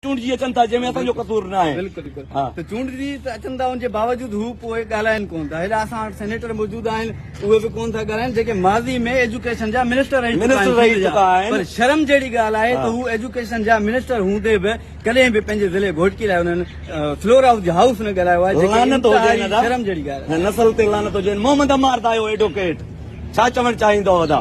चूंडजी अचनि था जंहिंमें असांजो कसूर न आहे। बिल्कुलु बिल्कुलु हा। त चूंडजी त अचनि था उनजे बावजूदि हू पोइ ॻाल्हाइनि कोन था। हेॾा असां वटि सेनेटर मौजूदु आहिनि, उहे बि कोन था ॻाल्हाइनि, जेके माज़ी में एजुकेशन जा मिनिस्टर रही चुका आहिनि। पर शर्म जहिड़ी ॻाल्हि आहे त हू एजुकेशन जा मिनिस्टर हूंदे बि कॾहिं बि पंहिंजे ज़िले घोटकी लाइ हुननि फ्लोर ऑफ द हाउस न ॻाल्हायो आहे। शर्म जहिड़ी ॻाल्हि आहे। नसल ते लानत हुजे। मोहम्मद अमार था आयो एडवोकेट, छा चवणु चाहींदो वॾा?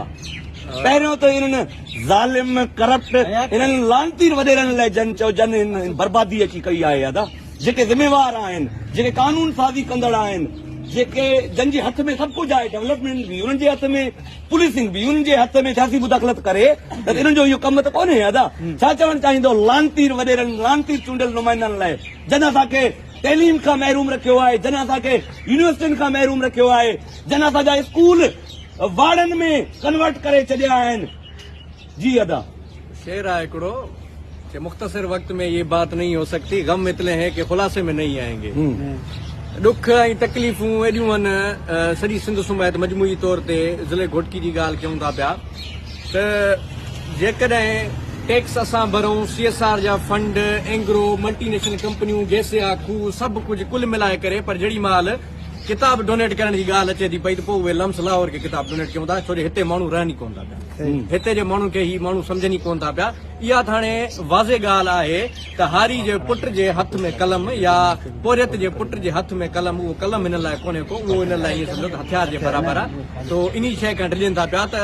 पहिरियों त इन्हनि ज़ालिम करप्ट इन्हनि लानती वॾेरनि लाइ जन चओ जन बर्बादी अची कई आहे। अदा जेके ज़िम्मेवार आहिनि, जेके कानून साज़ी कंदड़ आहिनि, जेके जंहिंजे हथ में सभु कुझु आहे, डेवलपमेंट बि उन्हनि जे हथ में, पुलिसिंग बि उन्हनि जे हथ में, सियासी मुदाख़लत करे त इन्हनि जो इहो कमु त कोन्हे। अदा छा चवणु चाहींदो लानती वॾेरनि, लानती चूंडियल नुमाइंदनि लाइ, जन असांखे तइलीम खां महरूम रखियो आहे, जन असांखे यूनिवर्सिटियुनि खां महरूम रखियो आहे, जन असांजा स्कूल वाड़नि में कन्वर्ट करे छॾिया आहिनि। जी अदा शेर आहे हिकिड़ो कि मुख्तसर वक्त में ये बात नहीं हो सकती, गम इतने हैं कि खुलासे में नहीं आएंगे। दुख ऐं तकलीफ़ूं एॾियूं आहिनि, सॼी सिंध सुमैत मजमूई तौर ते ज़िले घोटकी जी ॻाल्हि कयूं था पिया त जेकॾहिं टैक्स असां भरूं, CSR जा फंड, एंग्रो, मल्टीनेशनल कंपनियूं, गैसिया खूह, सभु कुझु कुल मिलाए करे, पर जेॾी महिल किताब डोनेट करण जी ॻाल्हि अचे थी पई त पोइ उहे लम्स लाहौर खे किताब डोनेट कयूं था, छो जो हिते माण्हू रहनि ई कोन था पिया। हिते जे माण्हुनि खे ही माण्हू सम्झनि ई कोन था पिया। इहा त हाणे वाज़े ॻाल्हि आहे त हारी जे पुट जे हथ में कलम या पोरियत जे पुट जे हथ में कलम, उहो कलम हिन लाइ कोन्हे को, उहो हिन लाइ ईअं सम्झो त हथियार जे बराबरि आहे। तो इन शइ खां डिॼनि था पिया, त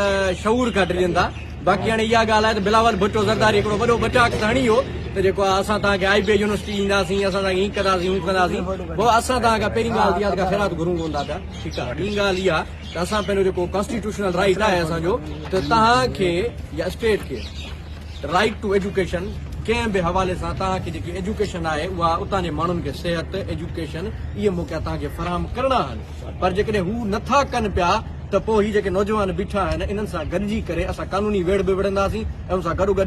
शऊर खां डिॼनि था। बाक़ी हाणे इहा ॻाल्हि आहे त बिलावल भुट्टो ज़रदारी हिकिड़ो वॾो बचाक त हणी वियो त जेको आहे असां तव्हांखे IBA यूनिवर्सिटी ईंदासीं, असां तव्हांखे हीअं कंदासीं, हूअं कंदासीं। पोइ असां तव्हांखां पहिरीं ॻाल्हि इहा त ख़ैरात घुरूं कोन था पिया। ठीकु आहे, ॿी ॻाल्हि इहा त असां पंहिंजो जेको कॉन्स्टिट्यूशनल राइट आहे असांजो, त तव्हांखे या स्टेट खे राइट टू एजुकेशन कंहिं बि हवाले सां तव्हांखे जेकी एजुकेशन आहे उहा उतां जे माण्हुनि खे सिहत, एजुकेशन, इहे मौक़ा तव्हांखे फराहम करणा आहिनि। पर जेकॾहिं हू नथा कनि पिया त पोइ ही जेके नौजवान बीठा आहिनि, इन्हनि सां गॾिजी करे असां कानूनी वेड़ बि विढ़ंदासीं ऐं उन सां गॾोगॾु